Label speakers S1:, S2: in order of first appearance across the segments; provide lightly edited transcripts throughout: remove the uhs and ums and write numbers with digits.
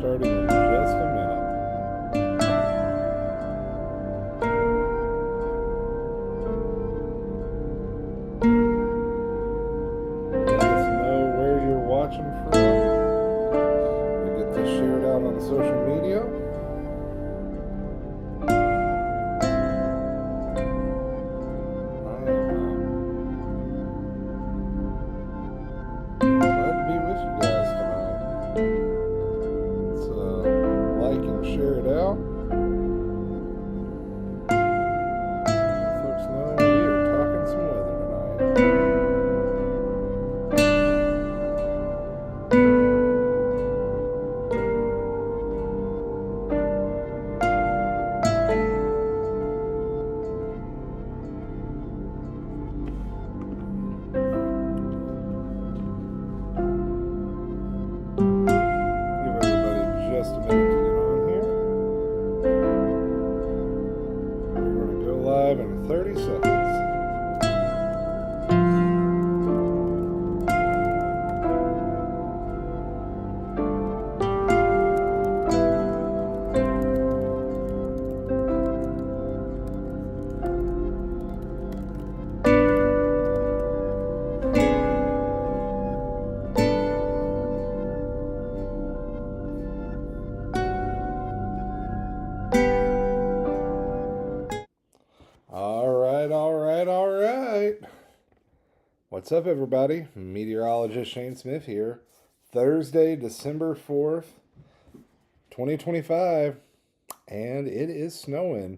S1: starting in just a minute. Let us know where you're watching from. We get this shared out on social media. Glad to be with you guys tonight. Let's like and share it out. Let folks know we are talking some weather tonight. Give everybody just a minute to get on here. We're going to go live in 30 seconds. All right. What's up, everybody? Meteorologist Shane Smith here. Thursday, December 4th, 2025, and it is snowing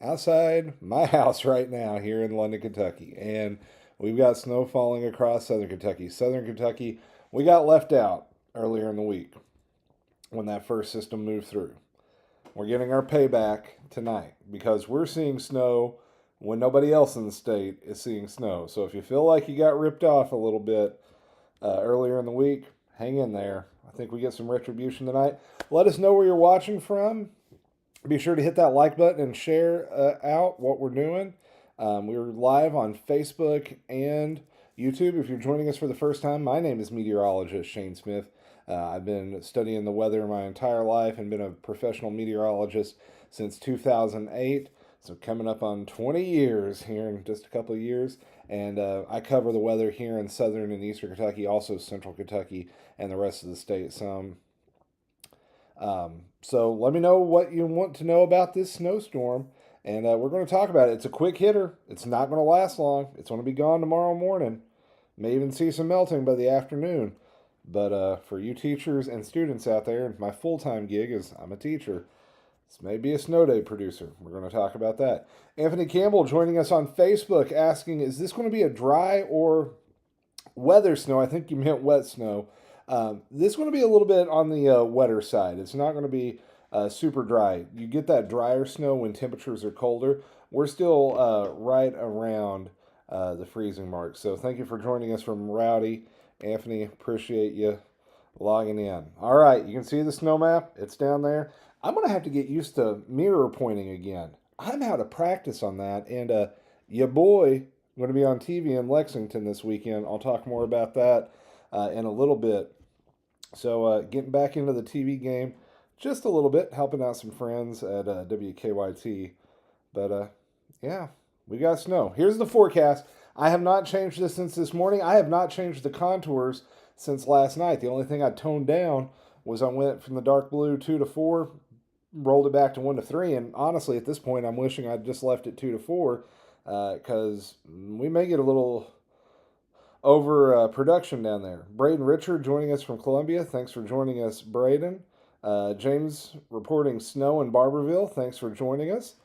S1: outside my house right now here in London, Kentucky. And we've got snow falling across southern Kentucky. Southern Kentucky, we got left out earlier in the week when that first system moved through. We're getting our payback tonight because we're seeing snow when nobody else in the state is seeing snow. So if you feel like you got ripped off a little bit earlier in the week, hang in there. I think we get some retribution tonight. Let us know where you're watching from. Be sure to hit that like button and share out what we're doing. We're live on Facebook and YouTube. If you're joining us for the first time, my name is meteorologist Shane Smith. I've been studying the weather my entire life and been a professional meteorologist since 2008. So coming up on 20 years here in just a couple of years. And I cover the weather here in southern and eastern Kentucky, also central Kentucky and the rest of the state some. So let me know what you want to know about this snowstorm. And we're going to talk about it. It's a quick hitter. It's not going to last long. It's going to be gone tomorrow morning. May even see some melting by the afternoon. But for you teachers and students out there, my full-time gig is I'm a teacher. This may be a snow day producer. We're going to talk about that. Anthony Campbell joining us on Facebook asking, is this going to be a dry or weather snow? I think you meant wet snow. This is going to be a little bit on the wetter side. It's not going to be super dry. You get that drier snow when temperatures are colder. We're still right around the freezing mark. So thank you for joining us from Rowdy. Anthony, appreciate you logging in. All right, you can see the snow map. It's down there. I'm going to have to get used to mirror pointing again. I'm out of practice on that. And your boy going to be on TV in Lexington this weekend. I'll talk more about that in a little bit. So getting back into the TV game just a little bit, helping out some friends at WKYT. But yeah, we got snow. Here's the forecast. I have not changed this since this morning. I have not changed the contours since last night. The only thing I toned down was I went from the dark blue 2 to 4, rolled it back to 1 to 3, and honestly, at this point, I'm wishing I'd just left it 2 to 4, because we may get a little over production down there. Braden Richard joining us from Columbia. Thanks for joining us, Braden. James reporting snow in Barberville. Thanks for joining us.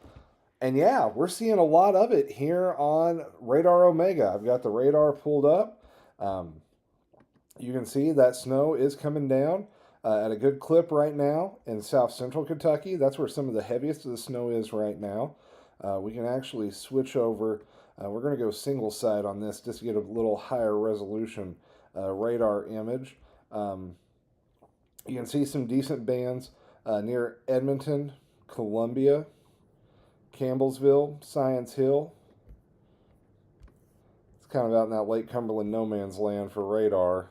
S1: And yeah, we're seeing a lot of it here on Radar Omega. I've got the radar pulled up. You can see that snow is coming down at a good clip right now in south central Kentucky. That's where some of the heaviest of the snow is right now. We can actually switch over. We're going to go single side on this just to get a little higher resolution radar image. You can see some decent bands near Edmonton, Columbia, Campbellsville, Science Hill. It's kind of out in that Lake Cumberland no man's land for radar.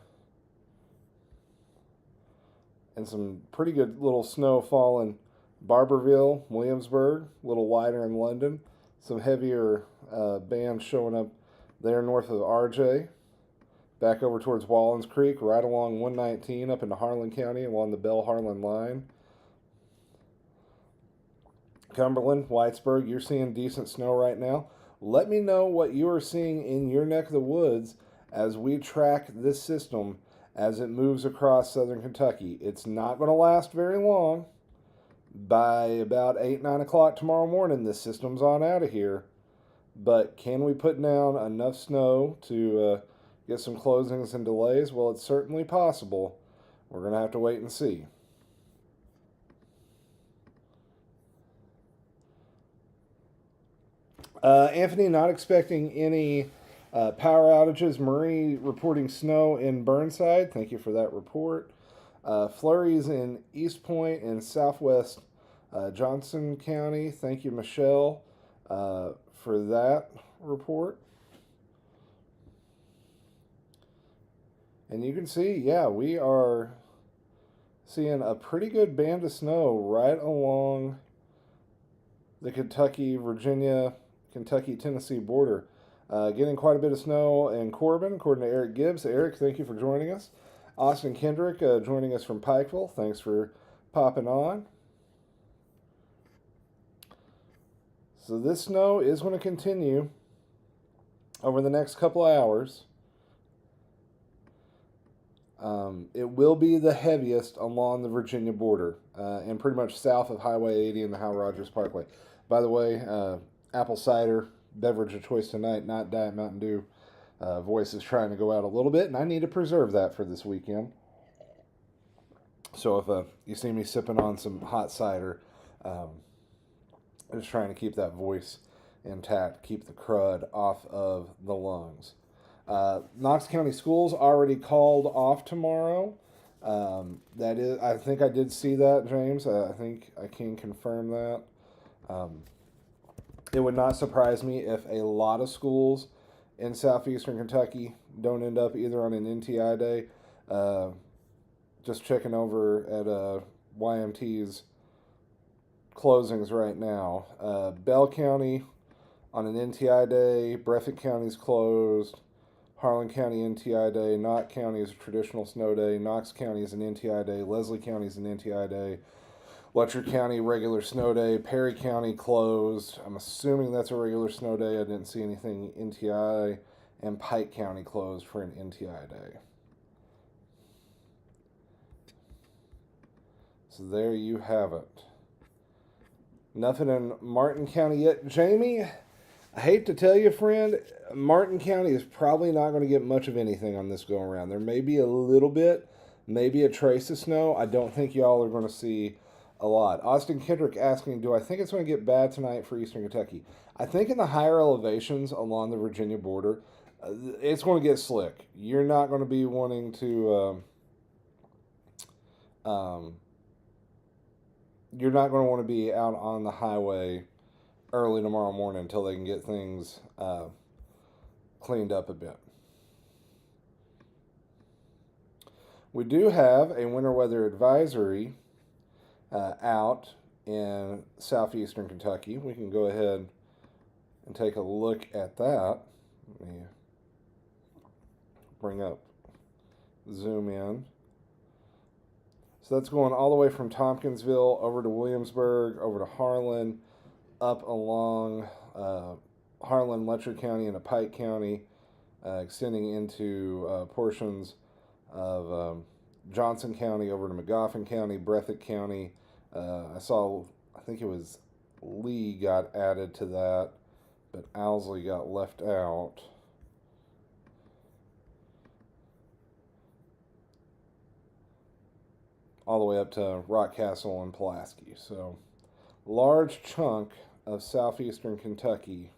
S1: and some pretty good little snow falling Barberville, Williamsburg, a little lighter in London. Some heavier bands showing up there north of RJ. Back over towards Wallens Creek, right along 119 up into Harlan County along the Bell-Harlan line. Cumberland, Whitesburg, you're seeing decent snow right now. Let me know what you are seeing in your neck of the woods as we track this system as it moves across southern Kentucky. It's not going to last very long. By about 8, 9 o'clock tomorrow morning, this system's on out of here. But can we put down enough snow to get some closings and delays? Well, it's certainly possible. We're going to have to wait and see. Anthony, not expecting any power outages. Marie reporting snow in Burnside. Thank you for that report. Flurries in East Point and southwest Johnson County. Thank you, Michelle, for that report. And you can see, yeah, we are seeing a pretty good band of snow right along the Kentucky, Virginia, Kentucky, Tennessee border. Getting quite a bit of snow in Corbin, according to Eric Gibbs. Eric, thank you for joining us. Austin Kendrick joining us from Pikeville. Thanks for popping on. So this snow is going to continue over the next couple of hours. It will be the heaviest along the Virginia border and pretty much south of Highway 80 and the Hal Rogers Parkway. By the way, apple cider, beverage of choice tonight, not Diet Mountain Dew. Voice is trying to go out a little bit, and I need to preserve that for this weekend. So if you see me sipping on some hot cider, I'm just trying to keep that voice intact, keep the crud off of the lungs. Knox County Schools already called off tomorrow. That is, I think I did see that, James. I think I can confirm that. It would not surprise me if a lot of schools in southeastern Kentucky don't end up either on an NTI day. Just checking over at YMT's closings right now. Bell County on an NTI day. Breathitt County's closed. Harlan County NTI day. Knott County is a traditional snow day. Knox County is an NTI day. Leslie County is an NTI day. Letcher County, regular snow day. Perry County closed. I'm assuming that's a regular snow day. I didn't see anything NTI. And Pike County closed for an NTI day. So there you have it. Nothing in Martin County yet. Jamie, I hate to tell you, friend, Martin County is probably not going to get much of anything on this go around. There may be a little bit, maybe a trace of snow. I don't think y'all are going to see a lot. Austin Kendrick asking, do I think it's going to get bad tonight for Eastern Kentucky? I think in the higher elevations along the Virginia border, it's going to get slick. You're not going to be wanting to... you're not going to want to be out on the highway early tomorrow morning until they can get things cleaned up a bit. We do have a winter weather advisory out in southeastern Kentucky. We can go ahead and take a look at that. Let me bring up, zoom in. So that's going all the way from Tompkinsville over to Williamsburg, over to Harlan, up along Harlan, Letcher County, into Pike County, extending into portions of Johnson County, over to Magoffin County, Breathitt County. I think it was Lee got added to that, but Owsley got left out. All the way up to Rockcastle and Pulaski. So, large chunk of southeastern Kentucky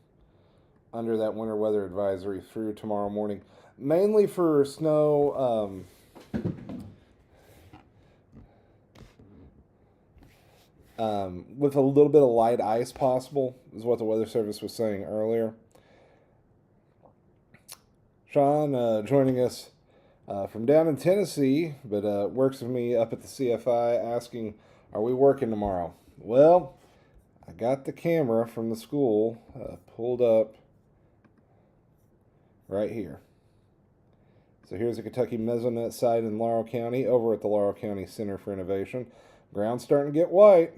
S1: under that winter weather advisory through tomorrow morning. Mainly for snow, with a little bit of light ice possible, is what the Weather Service was saying earlier. Sean joining us from down in Tennessee, but works with me up at the CFI, asking, "Are we working tomorrow?" Well, I got the camera from the school pulled up right here. So here's the Kentucky Mesonet site in Laurel County, over at the Laurel County Center for Innovation. Ground's starting to get white.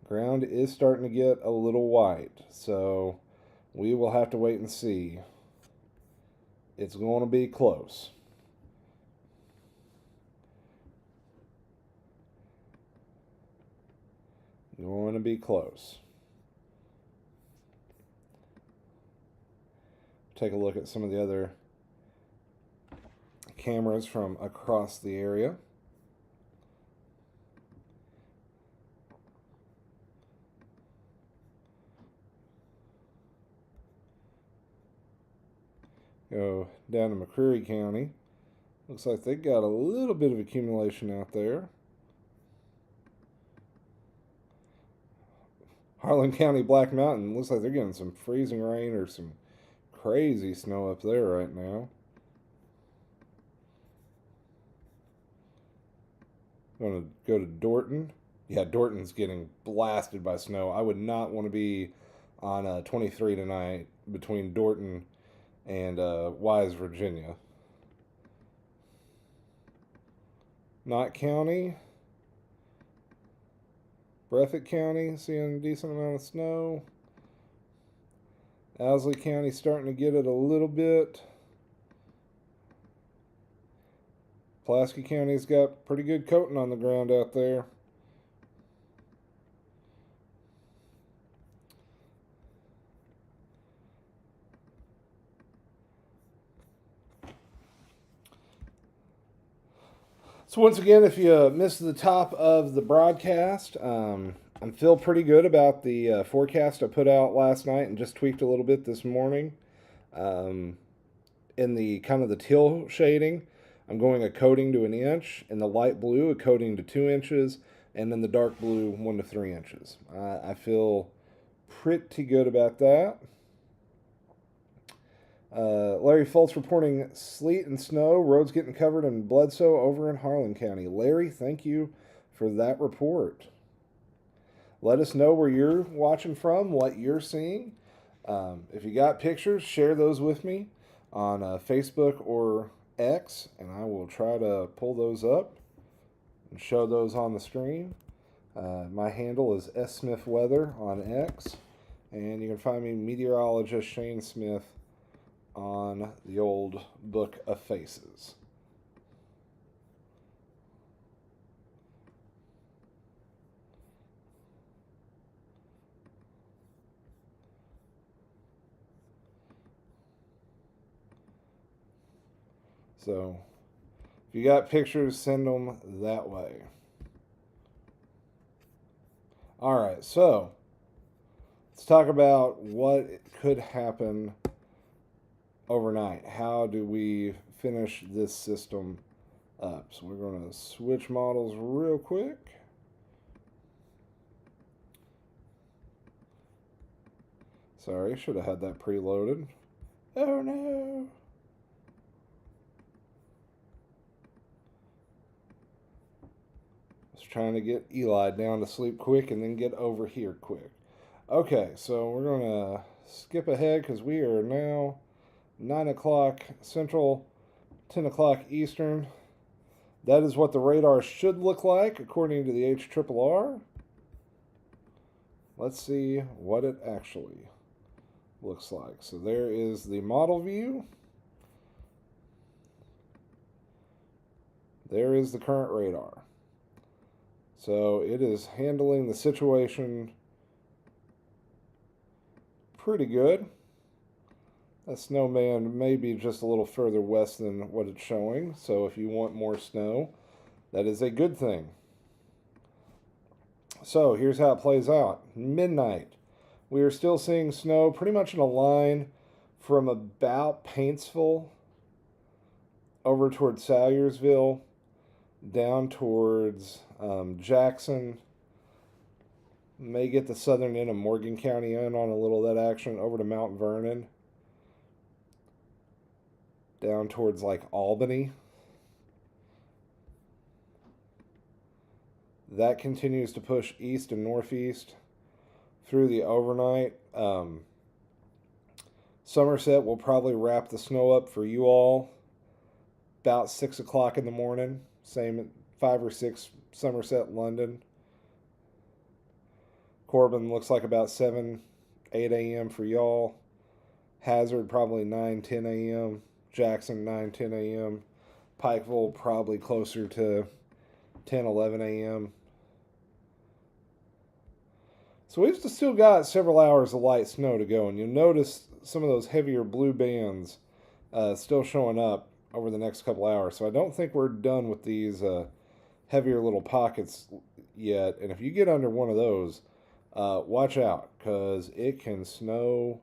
S1: Ground is starting to get a little white, so we will have to wait and see. It's going to be close. Going to be close. Take a look at some of the other cameras from across the area. Go down to McCreary County. Looks like they got a little bit of accumulation out there. Harlan County, Black Mountain, looks like they're getting some freezing rain or some crazy snow up there right now. Going to go to Dorton. Yeah, Dorton's getting blasted by snow. I would not want to be on 23 tonight between Dorton and Wise, Virginia. Knott County, Breathitt County, seeing a decent amount of snow. Owsley County starting to get it a little bit. Pulaski County's got pretty good coating on the ground out there. So once again, if you missed the top of the broadcast, I'm feel pretty good about the forecast I put out last night and just tweaked a little bit this morning. In the kind of the teal shading, I'm going a coating to 1 inch. In the light blue, a coating to 2 inches, and then the dark blue 1 to 3 inches. I feel pretty good about that. Larry Fultz reporting sleet and snow, roads getting covered in Bledsoe over in Harlan County. Larry, thank you for that report. Let us know where you're watching from, what you're seeing. If you got pictures, share those with me on Facebook or X, and I will try to pull those up and show those on the screen. My handle is smithweather on X, and you can find me meteorologist Shane Smith on the old Book of Faces. So, if you got pictures, send them that way. All right, so let's talk about what could happen overnight. How do we finish this system up? So we're going to switch models real quick. Sorry, should have had that preloaded. Oh no. Just trying to get Eli down to sleep quick and then get over here quick. Okay, so we're going to skip ahead because we are now 9 o'clock Central, 10 o'clock Eastern. That is what the radar should look like according to the HRRR. Let's see what it actually looks like. So there is the model view. There is the current radar. So it is handling the situation pretty good. That snowman may be just a little further west than what it's showing. So if you want more snow, that is a good thing. So here's how it plays out. Midnight. We are still seeing snow pretty much in a line from about Paintsville over towards Salyersville, down towards Jackson. May get the southern end of Morgan County in on a little of that action, over to Mount Vernon. down towards like Albany. That continues to push east and northeast through the overnight. Somerset will probably wrap the snow up for you all about 6 o'clock in the morning. Same at 5 or 6 Somerset, London. Corbin looks like about 7, 8 a.m. for y'all. Hazard probably 9, 10 a.m. Jackson 9, 10 a.m. Pikeville probably closer to 10, 11 a.m. So we've still got several hours of light snow to go, and you'll notice some of those heavier blue bands still showing up over the next couple hours. So I don't think we're done with these heavier little pockets yet. And if you get under one of those, watch out, because it can snow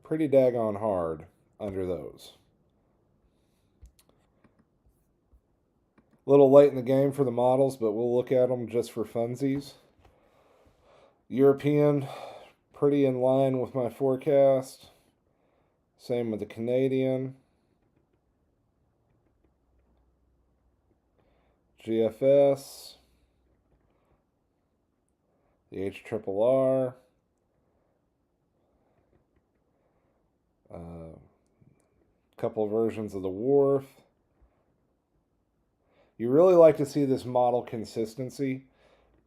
S1: pretty daggone hard under those. A little late in the game for the models, but we'll look at them just for funsies. European, pretty in line with my forecast. Same with the Canadian. GFS. The HRRR. Couple of versions of the Wharf. You really like to see this model consistency.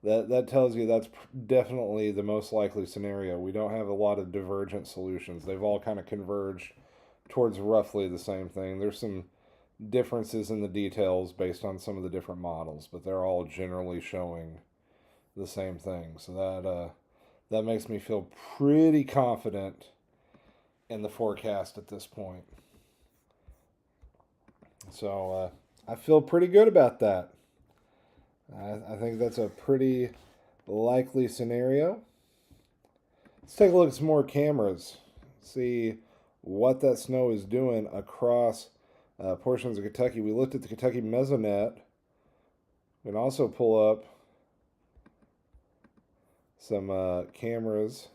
S1: That tells you that's definitely the most likely scenario. We don't have a lot of divergent solutions. They've all kind of converged towards roughly the same thing. There's some differences in the details based on some of the different models, but they're all generally showing the same thing. So that makes me feel pretty confident in the forecast at this point. So I feel pretty good about that. I think that's a pretty likely scenario. Let's take a look at some more cameras. See what that snow is doing across portions of Kentucky. We looked at the Kentucky Mesonet. We can also pull up some cameras.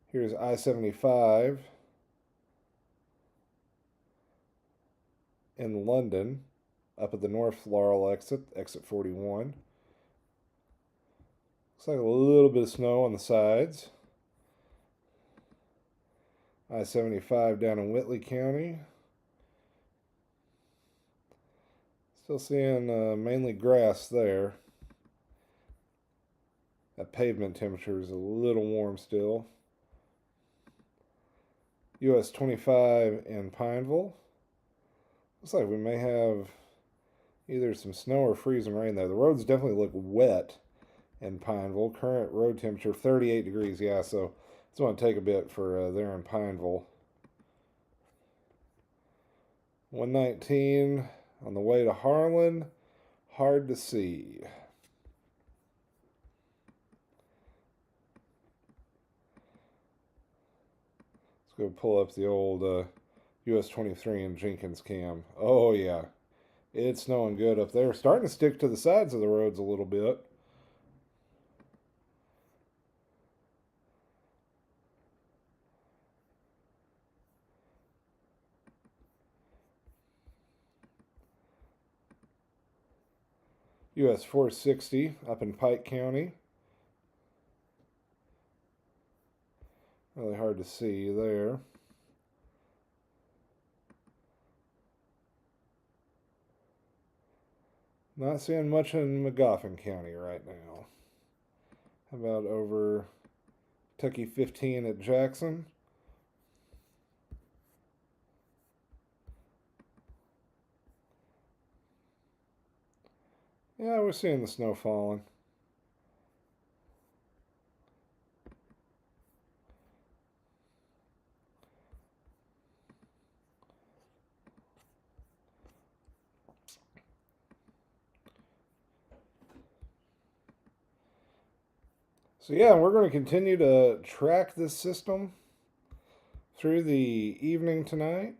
S1: Here's I-75 in London. Up at the North Laurel exit, exit 41. Looks like a little bit of snow on the sides. I-75 down in Whitley County. Still seeing mainly grass there. That pavement temperature is a little warm still. US 25 in Pineville. Looks like we may have either some snow or freezing rain there. The roads definitely look wet in Pineville. Current road temperature 38 degrees. Yeah, so it's going to take a bit for there in Pineville. 119 on the way to Harlan. Hard to see. Let's go pull up the old US 23 in Jenkins cam. Oh, yeah. It's snowing good up there. Starting to stick to the sides of the roads a little bit. US 460 up in Pike County. Really hard to see there. Not seeing much in Magoffin County right now. How about over Kentucky 15 at Jackson? Yeah, we're seeing the snow falling. So yeah, we're going to continue to track this system through the evening tonight.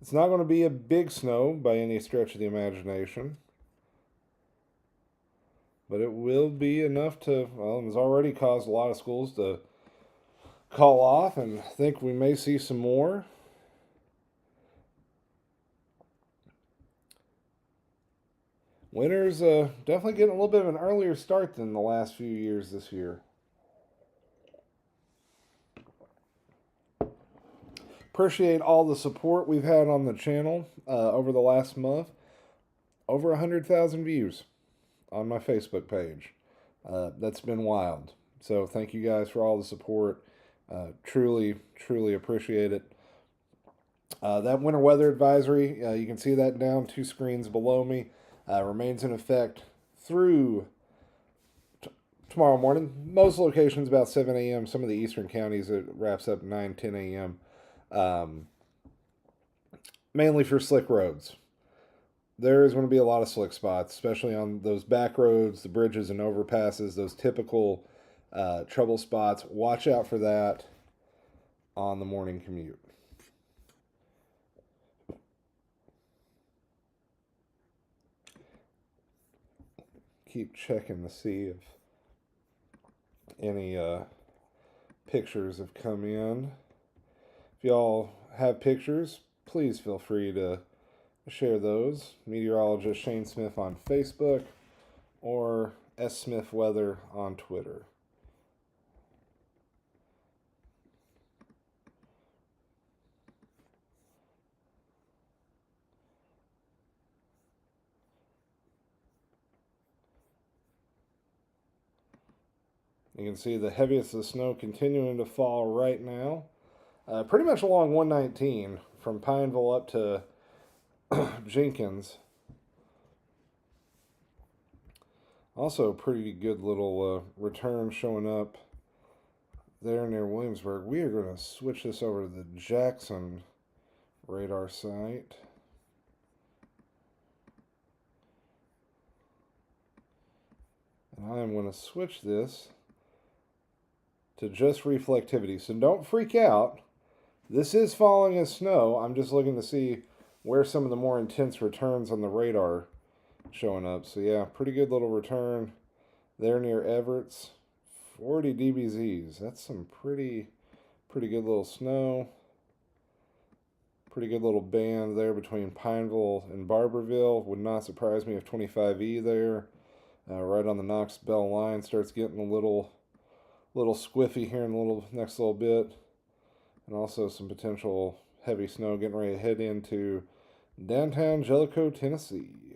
S1: It's not going to be a big snow by any stretch of the imagination, but it will be enough to, well, it's already caused a lot of schools to call off and think we may see some more. Winter's definitely getting a little bit of an earlier start than the last few years this year. Appreciate all the support we've had on the channel over the last month. Over 100,000 views on my Facebook page. That's been wild. So thank you guys for all the support. Truly, truly appreciate it. That winter weather advisory, you can see that down 2 screens below me, remains in effect through tomorrow morning. Most locations about 7 a.m. Some of the eastern counties it wraps up 9, 10 a.m. Mainly for slick roads. There is going to be a lot of slick spots, especially on those back roads, the bridges and overpasses, those typical trouble spots. Watch out for that on the morning commute. Keep checking to see if any pictures have come in. If y'all have pictures, please feel free to share those. Meteorologist Shane Smith on Facebook or S. Smith Weather on Twitter. You can see the heaviest of the snow continuing to fall right now. Pretty much along 119 from Pineville up to Jenkins. Also a pretty good little return showing up there near Williamsburg. We are going to switch this over to the Jackson radar site. And I am going to switch this to just reflectivity. So don't freak out. This is falling as snow. I'm just looking to see where some of the more intense returns on the radar showing up. So yeah, pretty good little return there near Everett's. 40 dBZs. That's some pretty good little snow. Pretty good little band there between Pineville and Barberville. Would not surprise me if 25E there, right on the Knox Bell line, starts getting a little squiffy here in the next little bit. And also some potential heavy snow getting ready to head into downtown Jellicoe, Tennessee.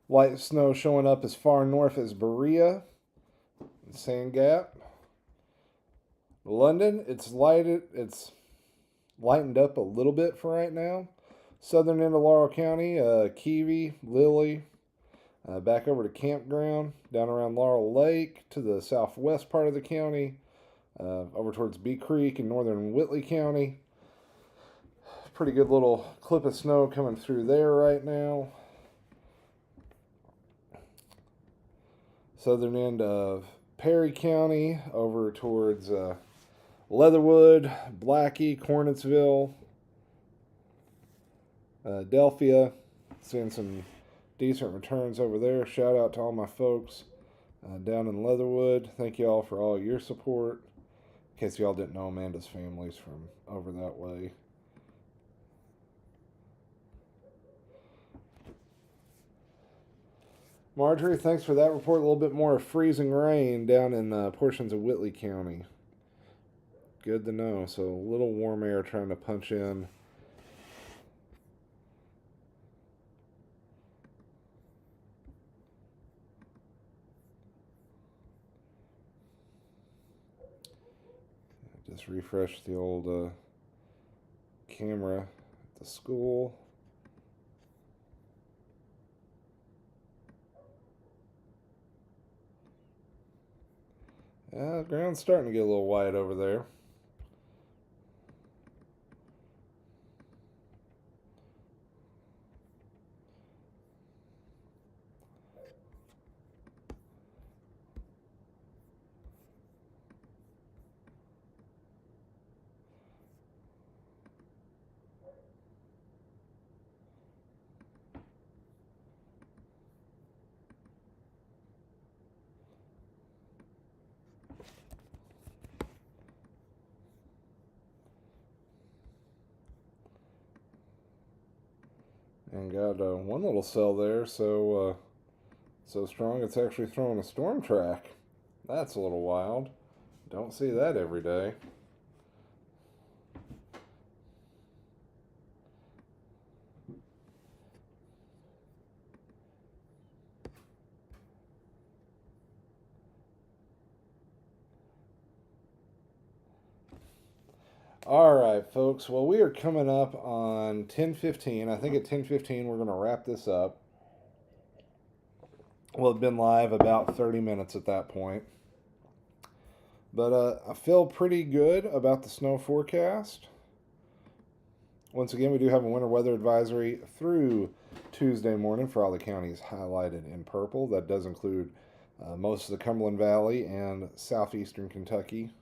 S1: Light snow showing up as far north as Berea and Sand Gap. London, it's lightened up a little bit for right now. Southern end of Laurel County, Keavy, Lilly, back over to Campground, down around Laurel Lake to the southwest part of the county, over towards Bee Creek in northern Whitley County. Pretty good little clip of snow coming through there right now. Southern end of Perry County over towards Leatherwood, Blackie, Cornetsville, Delphia. Seeing some decent returns over there. Shout out to all my folks down in Leatherwood. Thank you all for all your support. In case y'all didn't know, Amanda's family's from over that way. Marjorie, thanks for that report. A little bit more freezing rain down in portions of Whitley County. Good to know. So a little warm air trying to punch in. Just refresh the old camera at the school. The ground's starting to get a little white over there. And got one little cell there, so strong it's actually throwing a storm track. That's a little wild. Don't see that every day. All right, folks. Well, we are coming up on 10:15. I think at 10:15 we're going to wrap this up. We'll have been live about 30 minutes at that point. But I feel pretty good about the snow forecast. Once again, we do have a winter weather advisory through Tuesday morning for all the counties highlighted in purple. That does include most of the Cumberland Valley and southeastern Kentucky.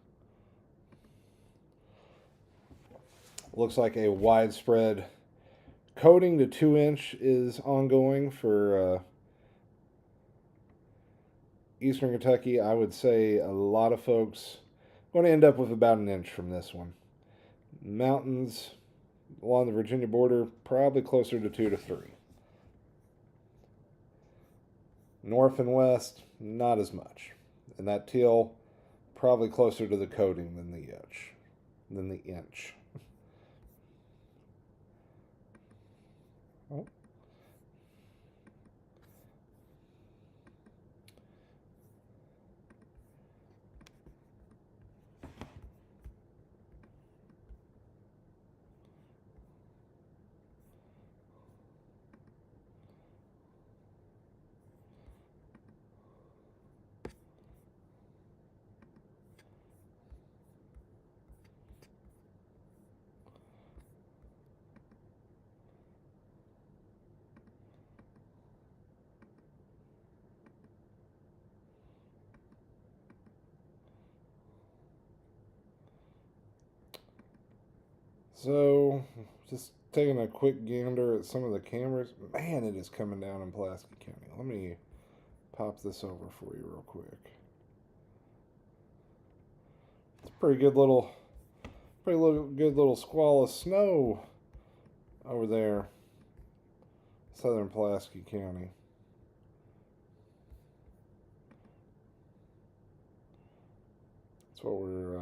S1: Looks like a widespread coating to 2-inch is ongoing for eastern Kentucky. I would say a lot of folks going to end up with about an inch from this one. Mountains along the Virginia border, probably closer to 2 to 3. North and west, not as much. And that teal, probably closer to the coating than the inch. Oh. So, just taking a quick gander at some of the cameras. Man, it is coming down in Pulaski County. Let me pop this over for you real quick. It's a pretty good little squall of snow over there, southern Pulaski County. That's what we're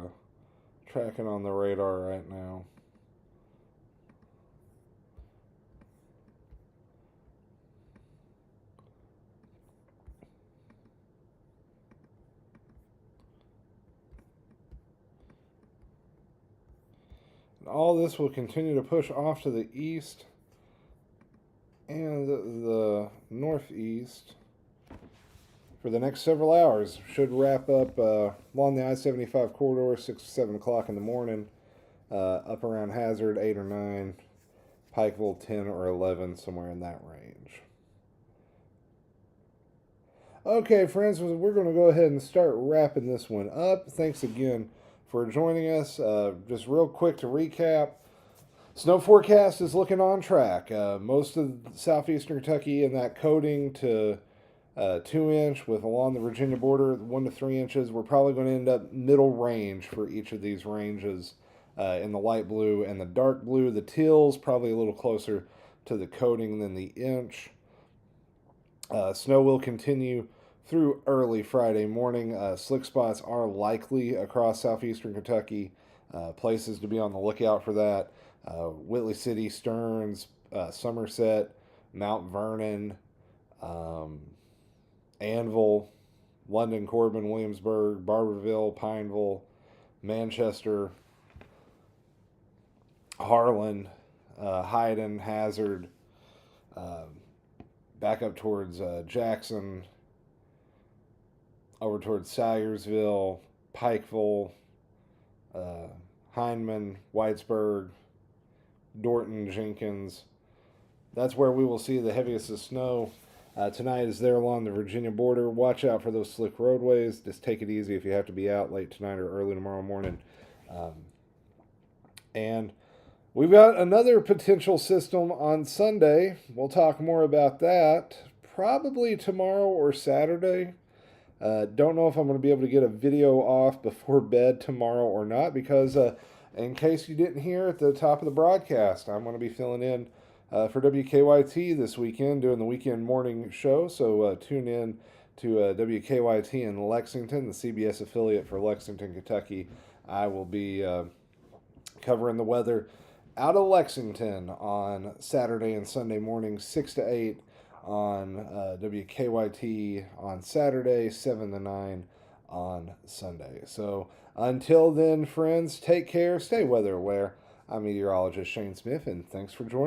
S1: tracking on the radar right now. All this will continue to push off to the east and the northeast for the next several hours. Should wrap up along the I-75 corridor 6 to 7 o'clock in the morning, up around Hazard 8 or 9, Pikeville 10 or 11, somewhere in that range. Okay, friends, we're going to go ahead and start wrapping this one up. Thanks again for joining us. Just real quick to recap, snow forecast is looking on track. Most of southeastern Kentucky in that coating to 2-inch with along the Virginia border 1 to 3 inches. We're probably going to end up middle range for each of these ranges in the light blue and the dark blue. The teal's probably a little closer to the coating than the inch. Snow will continue through early Friday morning. Slick spots are likely across southeastern Kentucky. Places to be on the lookout for that: Whitley City, Stearns, Somerset, Mount Vernon, Annville, London, Corbin, Williamsburg, Barberville, Pineville, Manchester, Harlan, Hyden, Hazard, back up towards Jackson, over towards Salyersville, Pikeville, Hindman, Whitesburg, Dorton, Jenkins. That's where we will see the heaviest of snow. Tonight is there along the Virginia border. Watch out for those slick roadways. Just take it easy if you have to be out late tonight or early tomorrow morning. And we've got another potential system on Sunday. We'll talk more about that probably tomorrow or Saturday. Don't know if I'm going to be able to get a video off before bed tomorrow or not, because in case you didn't hear at the top of the broadcast, I'm going to be filling in for WKYT this weekend, doing the weekend morning show. So tune in to WKYT in Lexington, the CBS affiliate for Lexington, Kentucky. I will be covering the weather out of Lexington on Saturday and Sunday morning, 6 to 8 on WKYT on Saturday, 7 to 9 on Sunday. So until then, friends, take care, stay weather aware. I'm meteorologist Shane Smith, and thanks for joining.